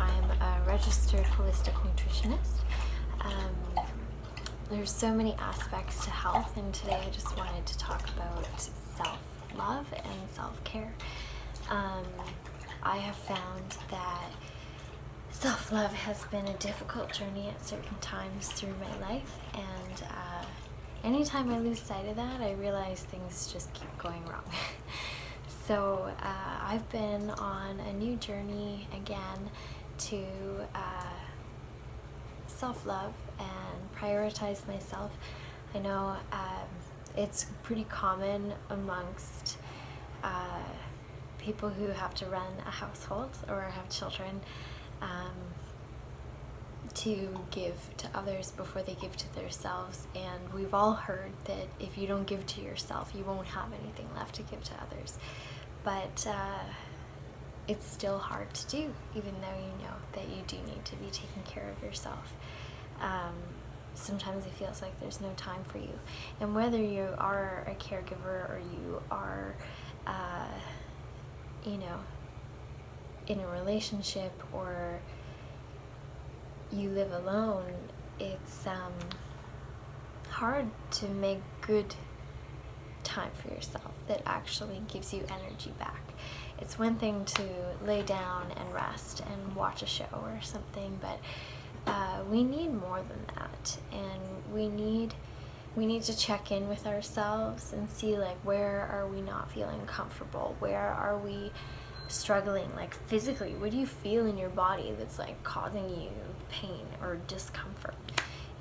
I'm a registered holistic nutritionist. There's so many aspects to health, and today I just wanted to talk about self-love and self-care. I have found that self-love has been a difficult journey at certain times through my life, and anytime I lose sight of that, I realize things just keep going wrong. So I've been on a new journey again to self-love and prioritize myself. I know it's pretty common amongst people who have to run a household or have children to give to others before they give to themselves, and we've all heard that if you don't give to yourself, you won't have anything left to give to others. But it's still hard to do, even though you know that you do need to be taking care of yourself. Sometimes it feels like there's no time for you, and whether you are a caregiver or you are in a relationship or you live alone, it's hard to make good time for yourself that actually gives you energy back. It's one thing to lay down and rest and watch a show or something, but we need more than that, and we need to check in with ourselves and see, like, where are we not feeling comfortable, where are we struggling, like physically, what do you feel in your body that's like causing you pain or discomfort?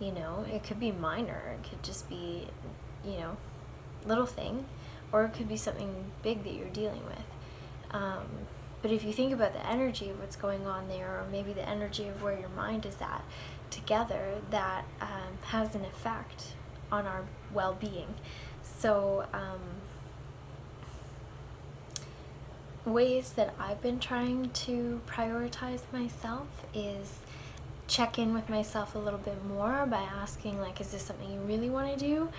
It could be minor, it could just be little thing, or it could be something big that you're dealing with. But if you think about the energy of what's going on there, or maybe the energy of where your mind is at together, that has an effect on our well-being. So ways that I've been trying to prioritize myself is check in with myself a little bit more by asking, like, is this something you really want to do,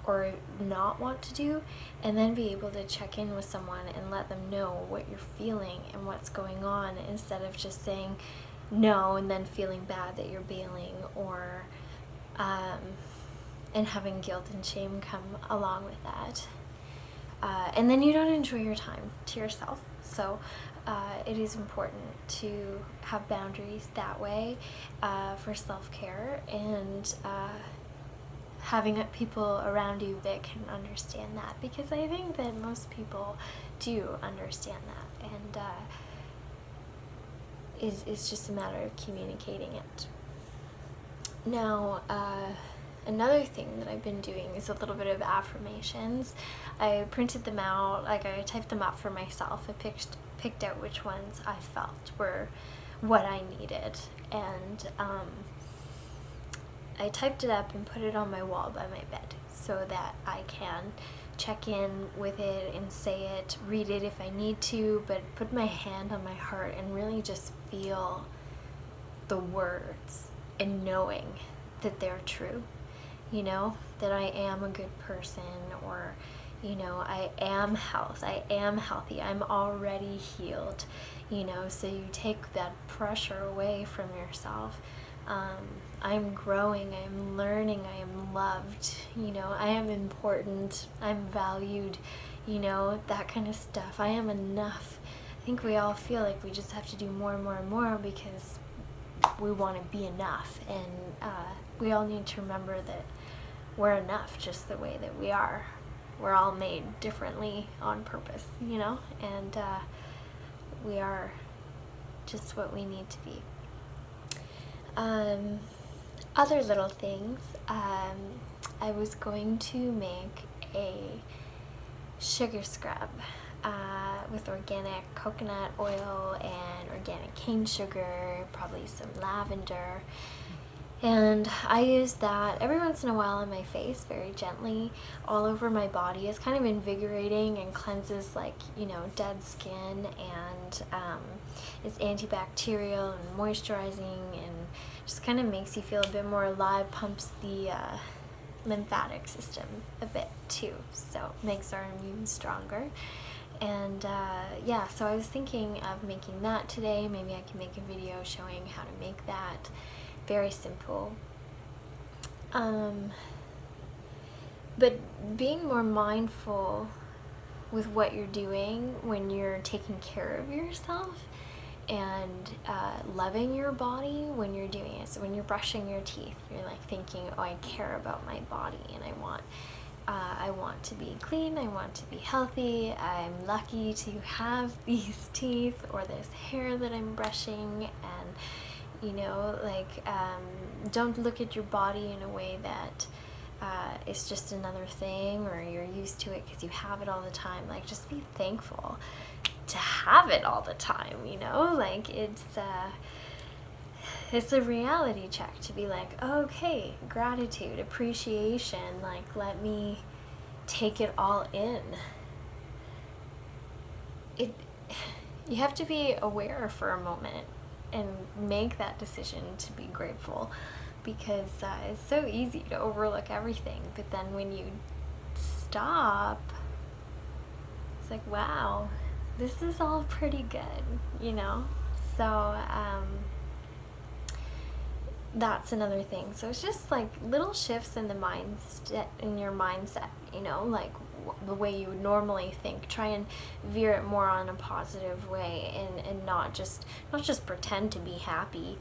or not want to do, and then be able to check in with someone and let them know what you're feeling and what's going on, instead of just saying no and then feeling bad that you're bailing, or and having guilt and shame come along with that. And then you don't enjoy your time to yourself. So it is important to have boundaries that way for self-care, and having people around you that can understand that, because I think that most people do understand that, and it's just a matter of communicating it. Now, another thing that I've been doing is a little bit of affirmations. I printed them out, like I typed them up for myself. I picked out which ones I felt were what I needed, and I typed it up and put it on my wall by my bed so that I can check in with it and say it, read it if I need to, but put my hand on my heart and really just feel the words and knowing that they're true. That I am a good person, or I am healthy, I'm already healed, so you take that pressure away from yourself. I'm growing, I'm learning, I am loved, I am important, I'm valued, that kind of stuff. I am enough. I think we all feel like we just have to do more and more and more because we want to be enough, and we all need to remember that we're enough just the way that we are. We're all made differently on purpose, and we are just what we need to be. Other little things, I was going to make a sugar scrub with organic coconut oil and organic cane sugar, probably some lavender, and I use that every once in a while on my face, very gently, all over my body. It's kind of invigorating and cleanses, like, dead skin, and it's antibacterial and moisturizing, and just kind of makes you feel a bit more alive, pumps the lymphatic system a bit too, so makes our immune stronger. And yeah, so I was thinking of making that today. Maybe I can make a video showing how to make that. Very simple. But being more mindful with what you're doing when you're taking care of yourself, and loving your body when you're doing it. So when you're brushing your teeth, you're like thinking, oh, I care about my body, and I want to be clean, I want to be healthy, I'm lucky to have these teeth or this hair that I'm brushing. And don't look at your body in a way that it's just another thing, or you're used to it because you have it all the time. Like, just be thankful to have it all the time, like it's a reality check to be like, okay, gratitude, appreciation, like, let me take it all in. You have to be aware for a moment and make that decision to be grateful, because it's so easy to overlook everything. But then when you stop, it's like, wow, this is all pretty good, So that's another thing. So it's just like little shifts in your mindset, like the way you would normally think. Try and veer it more on a positive way, and not just pretend to be happy,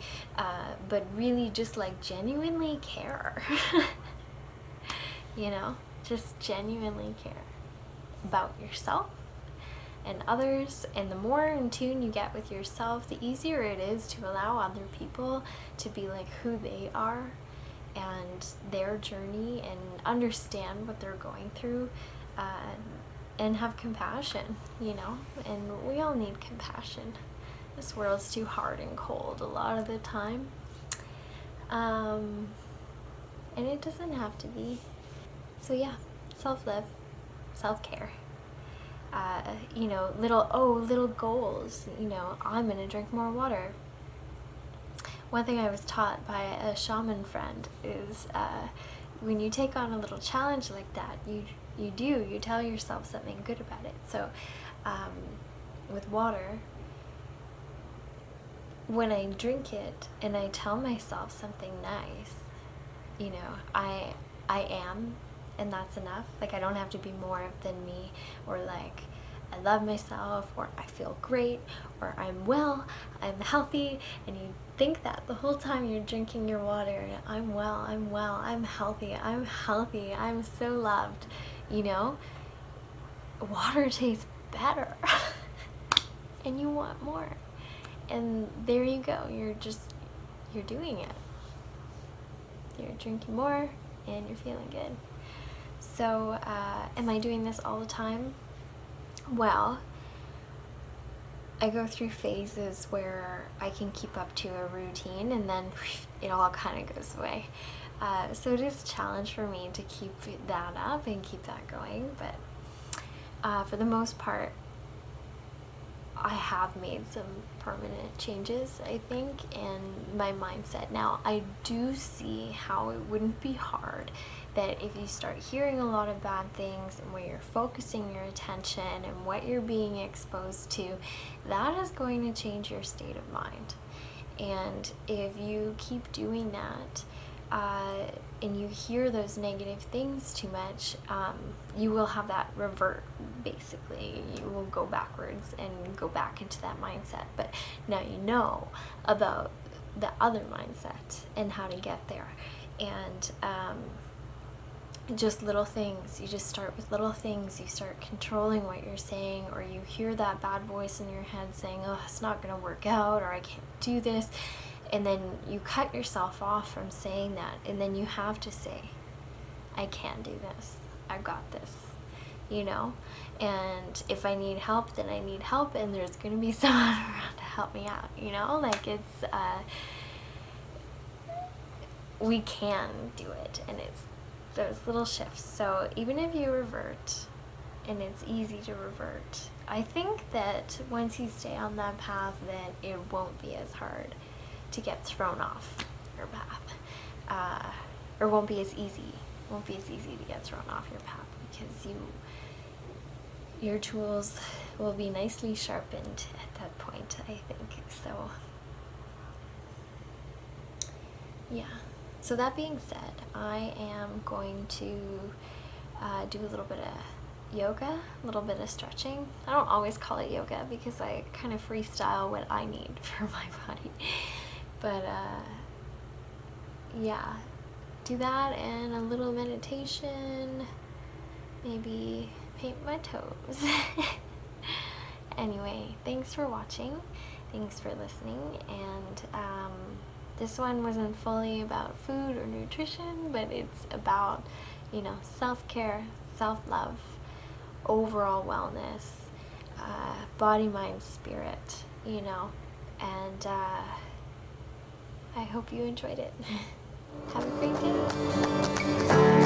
but really just like genuinely care. Just genuinely care about yourself and others. And the more in tune you get with yourself, the easier it is to allow other people to be like who they are and their journey, and understand what they're going through, and have compassion, and we all need compassion. This world's too hard and cold a lot of the time, and it doesn't have to be. So yeah, self-love, self-care. Little goals. I'm gonna drink more water. One thing I was taught by a shaman friend is when you take on a little challenge like that, you tell yourself something good about it. So with water, when I drink it and I tell myself something nice, I am, and that's enough. Like, I don't have to be more than me, or like, I love myself, or I feel great, or I'm well, I'm healthy. And you think that the whole time you're drinking your water, I'm well, I'm healthy, I'm so loved. Water tastes better. And you want more. And there you go, you're doing it. You're drinking more and you're feeling good. So, am I doing this all the time? Well, I go through phases where I can keep up to a routine, and then it all kind of goes away. So it is a challenge for me to keep that up and keep that going, but for the most part, I have made some permanent changes, I think, in my mindset. Now, I do see how it wouldn't be hard, that if you start hearing a lot of bad things, and where you're focusing your attention and what you're being exposed to, that is going to change your state of mind. And if you keep doing that, and you hear those negative things too much, you will have that revert, basically. You will go backwards and go back into that mindset. But now you know about the other mindset and how to get there. And just little things. You just start with little things. You start controlling what you're saying, or you hear that bad voice in your head saying, oh, it's not going to work out, or I can't do this. And then you cut yourself off from saying that, and then you have to say, I can do this, I've got this, and if I need help, then I need help, and there's going to be someone around to help me out, like it's, we can do it, and it's those little shifts. So even if you revert, and it's easy to revert, I think that once you stay on that path, then it won't be as hard to get thrown off your path, or won't be as easy to get thrown off your path, because your tools will be nicely sharpened at that point, I think. So yeah. So that being said, I am going to do a little bit of yoga, a little bit of stretching. I don't always call it yoga because I kind of freestyle what I need for my body. But yeah, do that and a little meditation, maybe paint my toes. Anyway, thanks for watching, thanks for listening, and this one wasn't fully about food or nutrition, but it's about, you know, self-care, self-love, overall wellness, body, mind, spirit, you know, and I hope you enjoyed it. Have a great day.